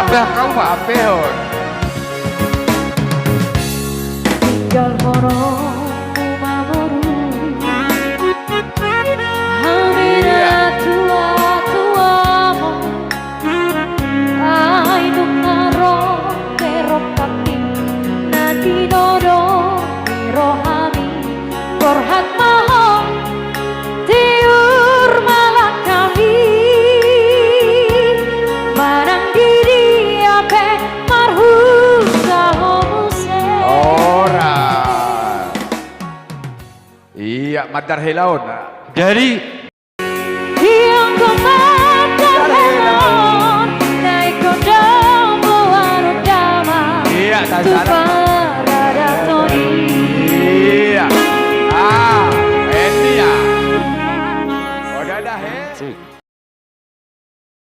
Abah kau mah apel. Tinggal kono mamoru Hamina tua-tuamu Ai nukaro kerok kaki Nanti dodo rohani Korhat mahon tiur malak kami Manang diri ape marhum sahomuse Ora. Iya, madar helaun. Dari yang kau madar helaun naik kodam bawaru dama Iya, tu tasara. parada toni Iya. Ah, ini ya. Udah dah, he.